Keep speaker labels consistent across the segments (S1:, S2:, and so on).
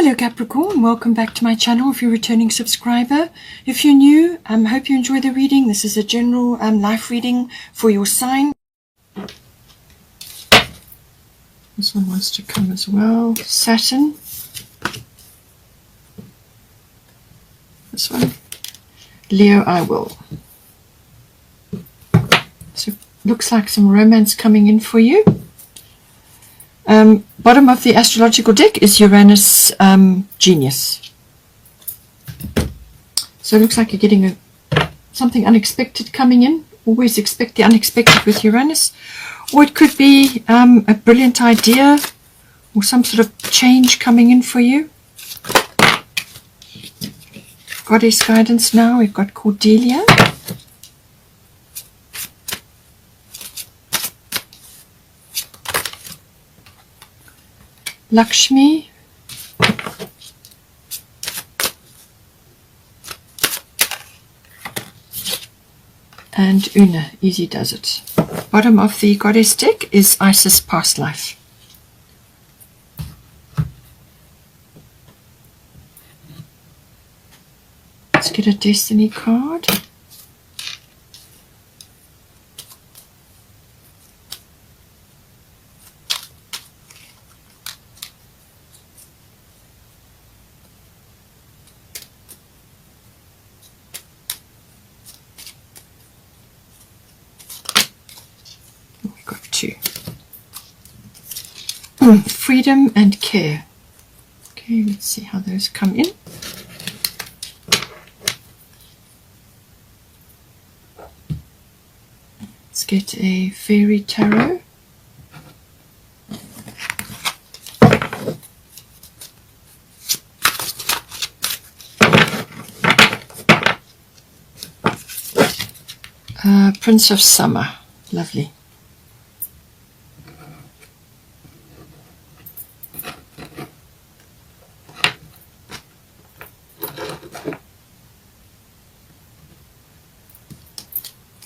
S1: Hello Capricorn, welcome back to my channel if you're a returning subscriber. If you're new, I hope you enjoy the reading. This is a general life reading for your sign. This one wants to come as well. Saturn. This one. Leo, I will. So looks like some romance coming in for you. Bottom of the astrological deck is Uranus Genius. So it looks like you're getting something unexpected coming in. Always expect the unexpected with Uranus. Or it could be a brilliant idea or some sort of change coming in for you. Goddess guidance now. We've got Cordelia. Lakshmi, and Una, easy does it. Bottom of the goddess deck is Isis past life. Let's get a destiny card. Freedom and care. Okay, let's see how those come in. Let's get a fairy tarot. Prince of Summer. Lovely.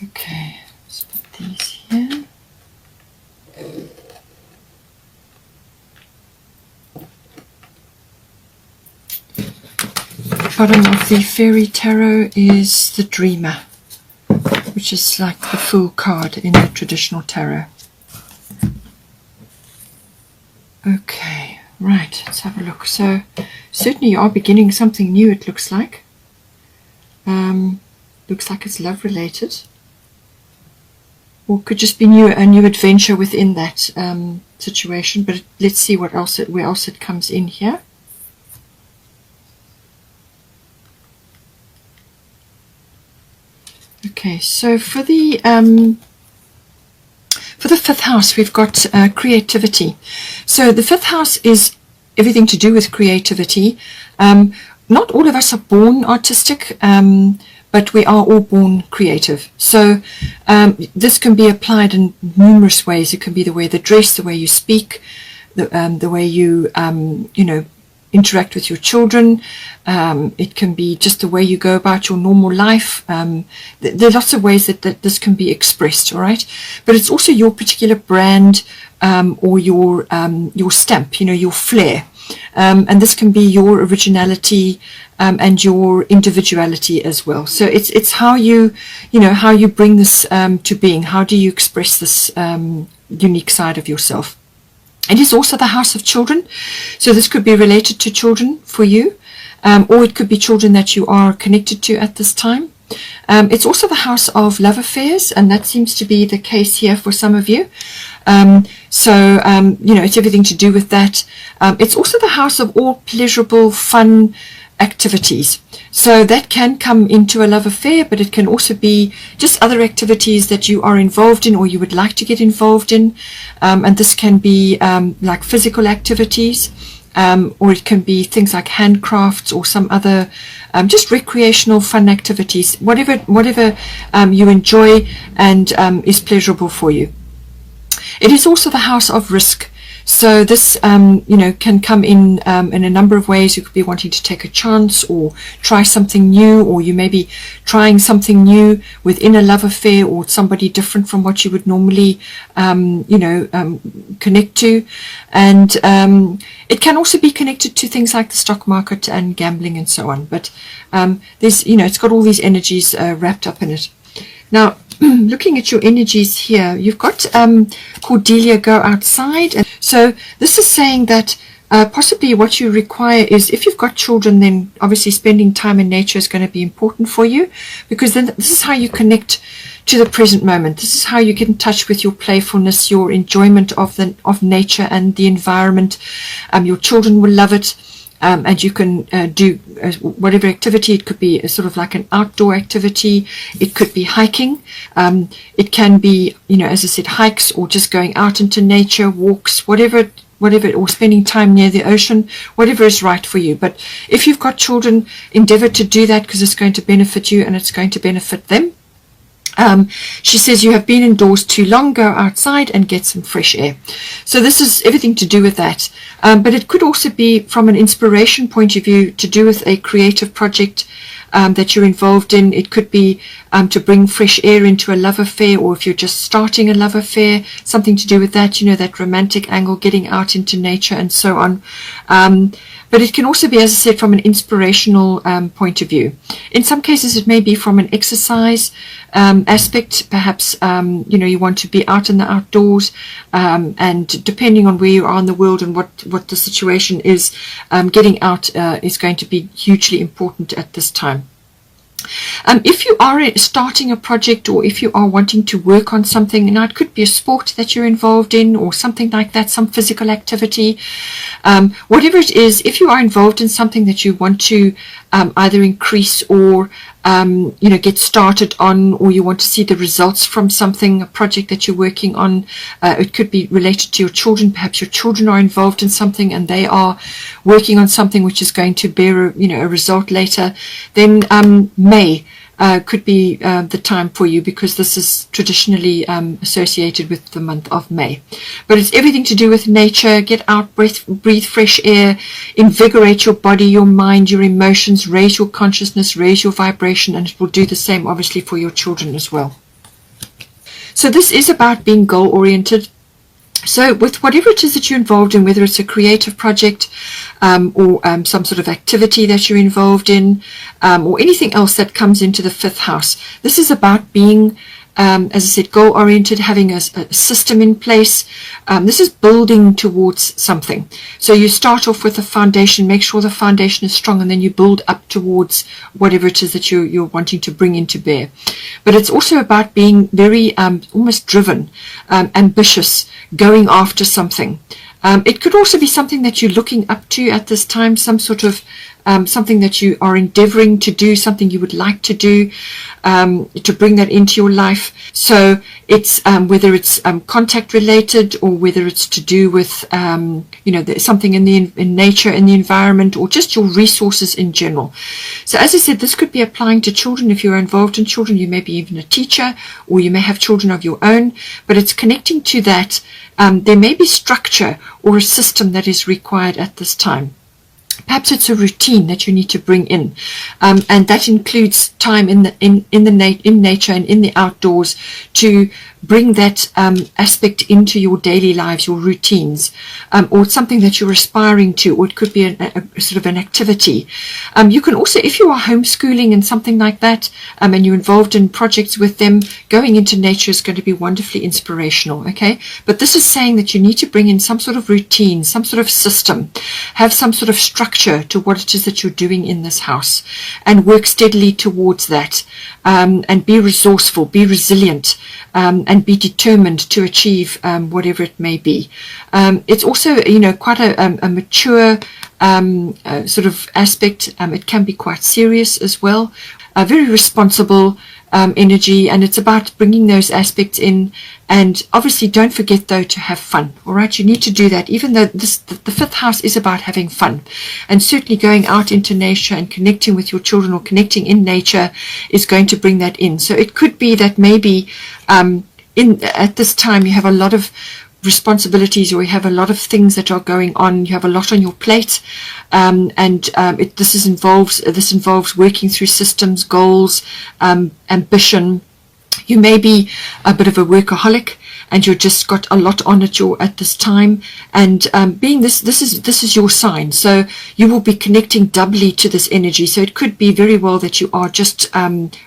S1: Okay, let's put these here. Bottom of the fairy tarot is the Dreamer, which is like the Fool card in the traditional tarot. Okay, right, let's have a look. So certainly you are beginning something new, it looks like. Looks like it's love related. Or could just be a new adventure within that situation. But let's see where else it comes in here. Okay, so for the fifth house, we've got creativity. So the fifth house is everything to do with creativity. Not all of us are born artistic. But we are all born creative. So this can be applied in numerous ways. It can be the way they dress, the way you speak, the way you, interact with your children. It can be just the way you go about your normal life. There are lots of ways that this can be expressed, all right? But it's also your particular brand or your stamp, your flair. And this can be your originality and your individuality as well. So it's how you bring this to being. How do you express this unique side of yourself? It is also the house of children. So this could be related to children for you, or it could be children that you are connected to at this time. It's also the house of love affairs, and that seems to be the case here for some of you. It's everything to do with that. It's also the house of all pleasurable, fun activities. So that can come into a love affair, but it can also be just other activities that you are involved in or you would like to get involved in. And this can be like physical activities, or it can be things like handcrafts or some other just recreational fun activities, whatever you enjoy and is pleasurable for you. It is also the house of risk. So this, can come in a number of ways. You could be wanting to take a chance or try something new, or you may be trying something new within a love affair or somebody different from what you would normally, connect to. And it can also be connected to things like the stock market and gambling and so on. But there's, it's got all these energies wrapped up in it. Now, looking at your energies here, you've got Cordelia, go outside. And so this is saying that possibly what you require is, if you've got children, then obviously spending time in nature is going to be important for you, because then this is how you connect to the present moment. This is how you get in touch with your playfulness, your enjoyment of nature and the environment. Your children will love it. And you can do whatever activity. It could be a sort of like an outdoor activity. It could be hiking. It can be, as I said, hikes, or just going out into nature, walks, whatever, or spending time near the ocean, whatever is right for you. But if you've got children, endeavor to do that, because it's going to benefit you and it's going to benefit them. She says you have been indoors too long, go outside and get some fresh air. So this is everything to do with that. But it could also be from an inspiration point of view, to do with a creative project that you're involved in. It could be to bring fresh air into a love affair, or if you're just starting a love affair, something to do with that, that romantic angle, getting out into nature and so on. But it can also be, as I said, from an inspirational point of view. In some cases, it may be from an exercise aspect. Perhaps, you want to be out in the outdoors, and depending on where you are in the world and what the situation is, getting out is going to be hugely important at this time. If you are starting a project, or if you are wanting to work on something, now it could be a sport that you're involved in, or something like that, some physical activity, whatever it is. If you are involved in something that you want to either increase or get started on, or you want to see the results from something, a project that you're working on, it could be related to your children. Perhaps your children are involved in something and they are working on something which is going to bear a result later. Then May could be the time for you, because this is traditionally associated with the month of May. But it's everything to do with nature. Get out, breathe fresh air, invigorate your body, your mind, your emotions, raise your consciousness, raise your vibration, and it will do the same obviously for your children as well. So this is about being goal-oriented. So with whatever it is that you're involved in, whether it's a creative project or some sort of activity that you're involved in, or anything else that comes into the fifth house, this is about being, as I said, goal-oriented, having a system in place. This is building towards something. So you start off with a foundation, make sure the foundation is strong, and then you build up towards whatever it is that you're wanting to bring into bear. But it's also about being very almost driven, ambitious, going after something. It could also be something that you're looking up to at this time, some sort of something that you are endeavoring to do, something you would like to do, to bring that into your life. So it's whether it's contact related, or whether it's to do with something in nature, in the environment, or just your resources in general. So as I said, this could be applying to children. If you're involved in children, you may be even a teacher, or you may have children of your own, but it's connecting to that. There may be structure or a system that is required at this time. Perhaps it's a routine that you need to bring in, and that includes time in nature and in the outdoors, to bring that aspect into your daily lives, your routines, or it's something that you're aspiring to, or it could be a sort of an activity. You can also, if you are homeschooling and something like that, and you're involved in projects with them, going into nature is going to be wonderfully inspirational, okay? But this is saying that you need to bring in some sort of routine, some sort of system, have some sort of structure to what it is that you're doing in this house, and work steadily towards that, and be resourceful, be resilient, and be determined to achieve whatever it may be. It's also, quite a mature sort of aspect. It can be quite serious as well, very responsible energy, and it's about bringing those aspects in. And obviously don't forget though to have fun. All right, you need to do that, even though the fifth house is about having fun, and certainly going out into nature and connecting with your children, or connecting in nature, is going to bring that in. So it could be that maybe at this time you have a lot of responsibilities, or you have a lot of things that are going on, you have a lot on your plate, this involves working through systems, goals, ambition. You may be a bit of a workaholic, and you've just got a lot on at this time, and being this is your sign, so you will be connecting doubly to this energy. So it could be very well that you are just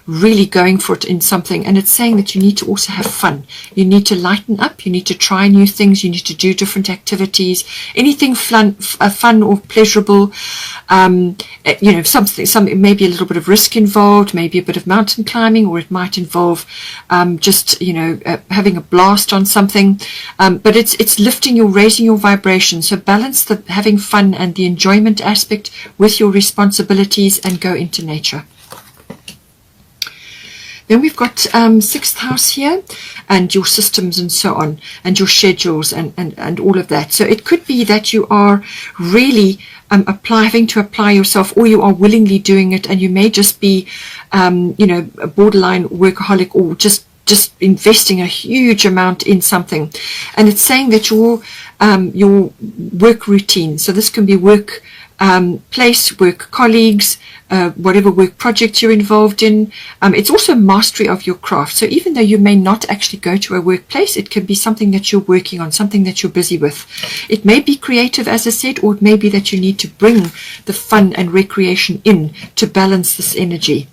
S1: really going for it in something, and it's saying that you need to also have fun. You need to lighten up, you need to try new things, you need to do different activities, anything fun or pleasurable. Something maybe a little bit of risk involved, maybe a bit of mountain climbing, or it might involve having a blast on something, but it's lifting raising your vibration. So balance the having fun and the enjoyment aspect with your responsibilities, and go into nature. Then we've got 6th house here, and your systems and so on, and your schedules and all of that. So it could be that you are really having to apply yourself, or you are willingly doing it, and you may just be a borderline workaholic, or just investing a huge amount in something. And it's saying that your work routine, so this can be work place, work colleagues, whatever work project you're involved in. It's also mastery of your craft. So even though you may not actually go to a workplace, it can be something that you're working on, something that you're busy with. It may be creative, as I said, or it may be that you need to bring the fun and recreation in to balance this energy.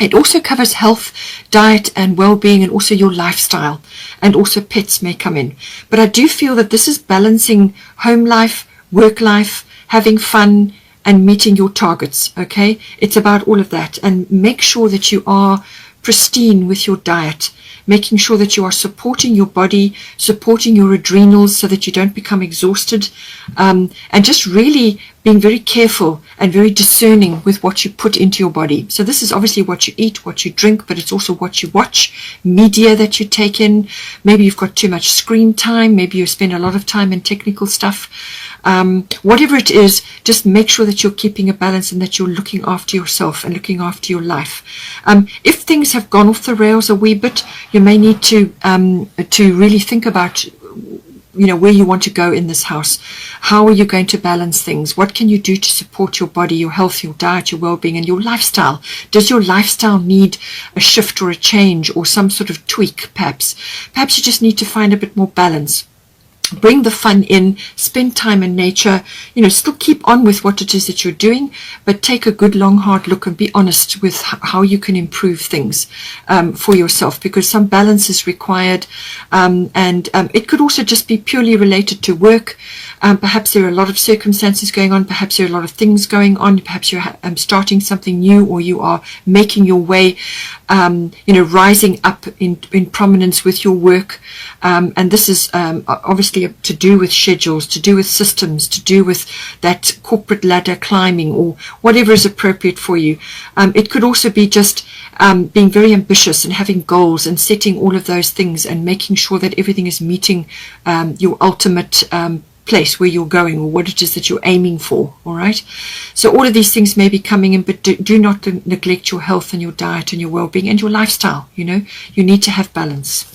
S1: It also covers health, diet and well-being, and also your lifestyle, and also pets may come in. But I do feel that this is balancing home life, work life, having fun, and meeting your targets, okay? It's about all of that. And make sure that you are pristine with your diet, making sure that you are supporting your body, supporting your adrenals so that you don't become exhausted, and just really being very careful and very discerning with what you put into your body. So this is obviously what you eat, what you drink, but it's also what you watch, media that you take in. Maybe you've got too much screen time, maybe you spend a lot of time in technical stuff. Whatever it is, just make sure that you're keeping a balance and that you're looking after yourself and looking after your life. If things have gone off the rails a wee bit, you may need to really think about where you want to go in this house. How are you going to balance things? What can you do to support your body, your health, your diet, your well-being, and your lifestyle? Does your lifestyle need a shift or a change or some sort of tweak, perhaps? Perhaps you just need to find a bit more balance. Bring the fun in, spend time in nature, still keep on with what it is that you're doing, but take a good long hard look and be honest with how you can improve things for yourself, because some balance is required, and it could also just be purely related to work. Perhaps there are a lot of circumstances going on, perhaps there are a lot of things going on, perhaps you're starting something new, or you are making your way, rising up in prominence with your work, and this is obviously to do with schedules, to do with systems, to do with that corporate ladder climbing, or whatever is appropriate for you. It could also be just being very ambitious and having goals and setting all of those things and making sure that everything is meeting your ultimate place where you're going, or what it is that you're aiming for. All right, so all of these things may be coming in, but do not neglect your health and your diet and your well-being and your lifestyle. You need to have balance.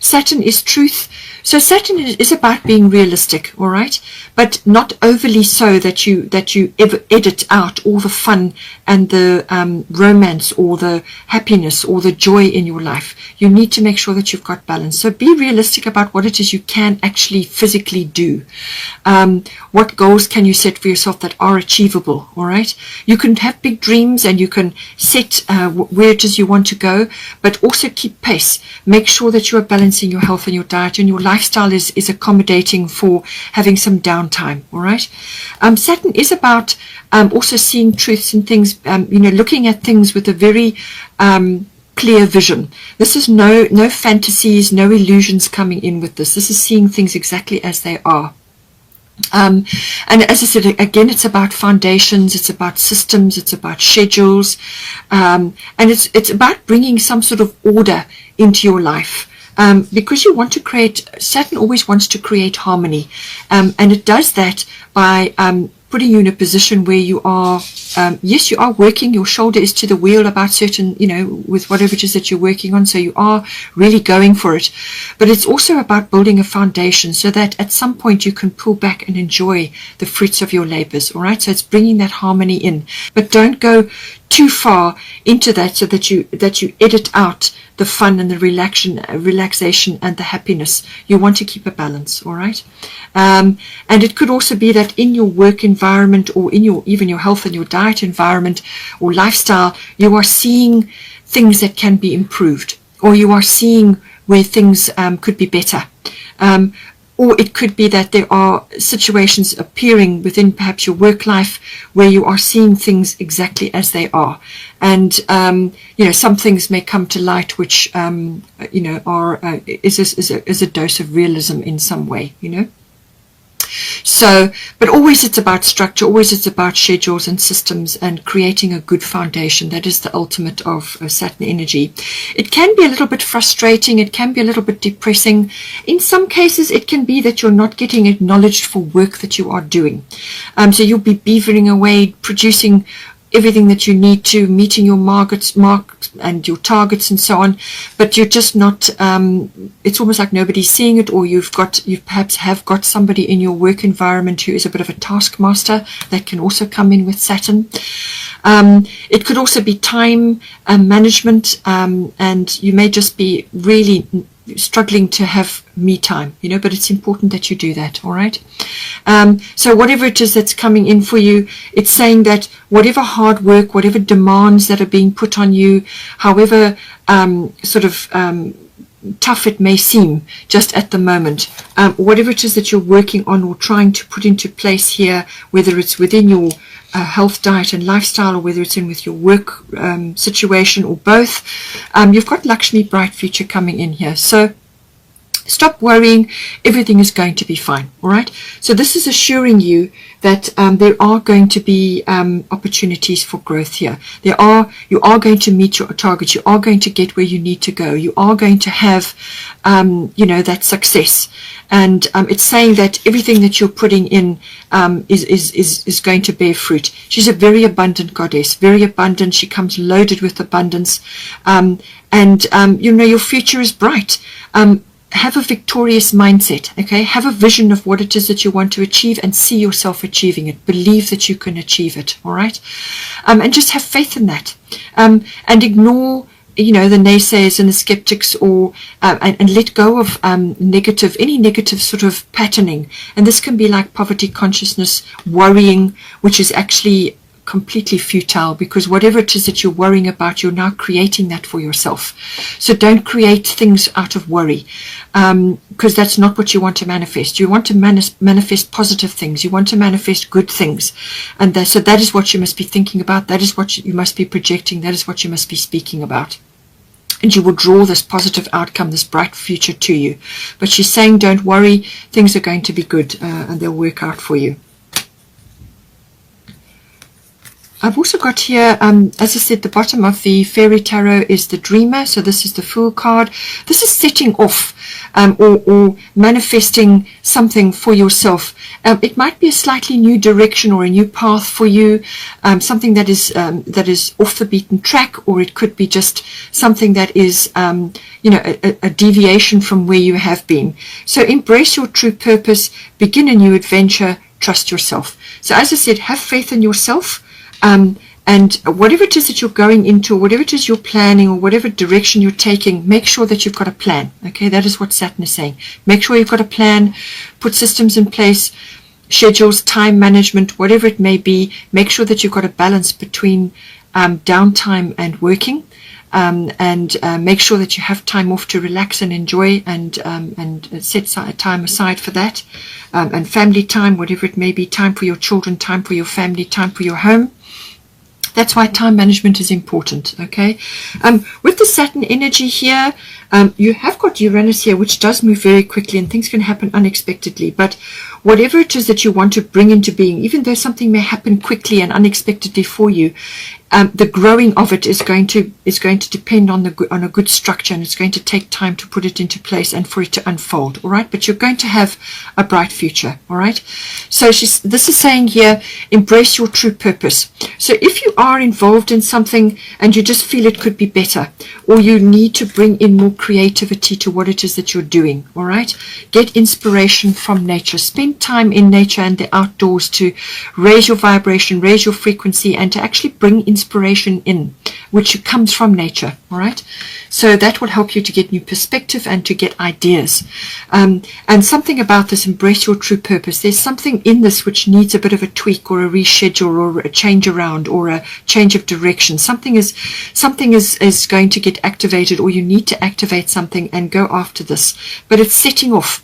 S1: Saturn is truth. So Saturn is about being realistic, all right, but not overly so that you ever edit out all the fun and the romance or the happiness or the joy in your life. You need to make sure that you've got balance. So be realistic about what it is you can actually physically do. What goals can you set for yourself that are achievable, all right? You can have big dreams and you can set where it is you want to go, but also keep pace. Make sure that you are balancing your health and your diet, and your lifestyle is accommodating for having some downtime, all right? Saturn is about also seeing truths in things, looking at things with a very clear vision. This is no fantasies, no illusions coming in with this. This is seeing things exactly as they are. And as I said, again, it's about foundations, it's about systems, it's about schedules, and it's about bringing some sort of order into your life. Because you want to create, Saturn always wants to create harmony, and it does that by putting you in a position where you are, yes, you are working, your shoulder is to the wheel about certain, with whatever it is that you're working on, so you are really going for it. But it's also about building a foundation so that at some point you can pull back and enjoy the fruits of your labors, all right? So it's bringing that harmony in. But don't go too far into that so that you edit out the fun and the relaxation and the happiness. You want to keep a balance, all right? And it could also be that in your work environment, or in even your health and your diet environment or lifestyle, you are seeing things that can be improved, or you are seeing where things could be better. Or it could be that there are situations appearing within perhaps your work life where you are seeing things exactly as they are. And, some things may come to light which, is a dose of realism in some way, So, but always it's about structure, always it's about schedules and systems and creating a good foundation. That is the ultimate of Saturn energy. It can be a little bit frustrating, it can be a little bit depressing. In some cases it can be that you're not getting acknowledged for work that you are doing. So you'll be beavering away, producing everything that you need to, meeting your marks and your targets and so on, but you're just not, it's almost like nobody's seeing it, or you perhaps have got somebody in your work environment who is a bit of a taskmaster. That can also come in with Saturn. It could also be time management, and you may just be really struggling to have me time, but it's important that you do that, all right? So whatever it is that's coming in for you, it's saying that whatever hard work, whatever demands that are being put on you, however tough it may seem just at the moment, whatever it is that you're working on or trying to put into place here, whether it's within your health, diet and lifestyle, or whether it's in with your work situation, or both, you've got Lakshmi bright future coming in here. So stop worrying, everything is going to be fine, all right? So this is assuring you that there are going to be opportunities for growth here. You are going to meet your targets, you are going to get where you need to go, you are going to have that success. And it's saying that everything that you're putting in is going to bear fruit. She's a very abundant goddess, very abundant. She comes loaded with abundance, and your future is bright. Have a victorious mindset, okay? Have a vision of what it is that you want to achieve and see yourself achieving it. Believe that you can achieve it, all right? And just have faith in that. And ignore, the naysayers and the skeptics, or and let go of any negative sort of patterning. And this can be like poverty consciousness, worrying, which is actually completely futile, because whatever it is that you're worrying about, you're now creating that for yourself. So don't create things out of worry, because that's not what you want to manifest. You want to manifest positive things. You want to manifest good things, and so that is what you must be thinking about. That is what you must be projecting. That is what you must be speaking about. And you will draw this positive outcome, this bright future to you. But she's saying, don't worry, things are going to be good, and they'll work out for you. I've also got here, as I said, the bottom of the Fairy Tarot is the Dreamer. So this is the Fool card. This is setting off or manifesting something for yourself. It might be a slightly new direction or a new path for you, something that is off the beaten track, or it could be just something that is, a deviation from where you have been. So embrace your true purpose, begin a new adventure, trust yourself. So as I said, have faith in yourself. And whatever it is that you're going into, whatever it is you're planning, or whatever direction you're taking, make sure that you've got a plan. Okay, that is what Saturn is saying. Make sure you've got a plan, put systems in place, schedules, time management, whatever it may be. Make sure that you've got a balance between downtime and working, and make sure that you have time off to relax and enjoy, and set time aside for that, and family time, whatever it may be, time for your children, time for your family, time for your home. That's why time management is important, okay? With the Saturn energy here, You have got Uranus here, which does move very quickly, and things can happen unexpectedly. But whatever it is that you want to bring into being, even though something may happen quickly and unexpectedly for you, the growing of it is going to depend on a good structure, and it's going to take time to put it into place and for it to unfold. All right, but you're going to have a bright future. All right. So this is saying here, embrace your true purpose. So if you are involved in something and you just feel it could be better, or you need to bring in more creativity to what it is that you're doing, all right, get inspiration from nature. Spend time in nature and the outdoors to raise your vibration, raise your frequency, and to actually bring inspiration in, which comes from nature. All right, so that will help you to get new perspective and to get ideas. And something about this, embrace your true purpose. There's something in this which needs a bit of a tweak or a reschedule or a change around or a change of direction. Something is going to get activated, or you need to activate something and go after this. But it's setting off.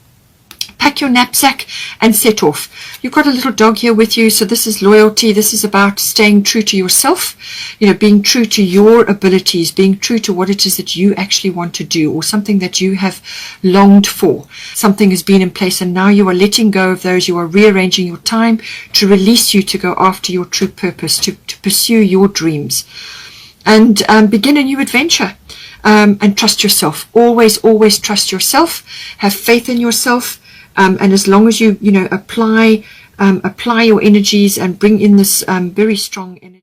S1: Pack your knapsack and set off. You've got a little dog here with you, so this is loyalty. This is about staying true to yourself, being true to your abilities, being true to what it is that you actually want to do, or something that you have longed for. Something has been in place, and now you are letting go of those. You are rearranging your time to release you to go after your true purpose, to pursue your dreams, and begin a new adventure. And trust yourself. Always trust yourself. Have faith in yourself. And as long as you apply your energies and bring in this very strong energy.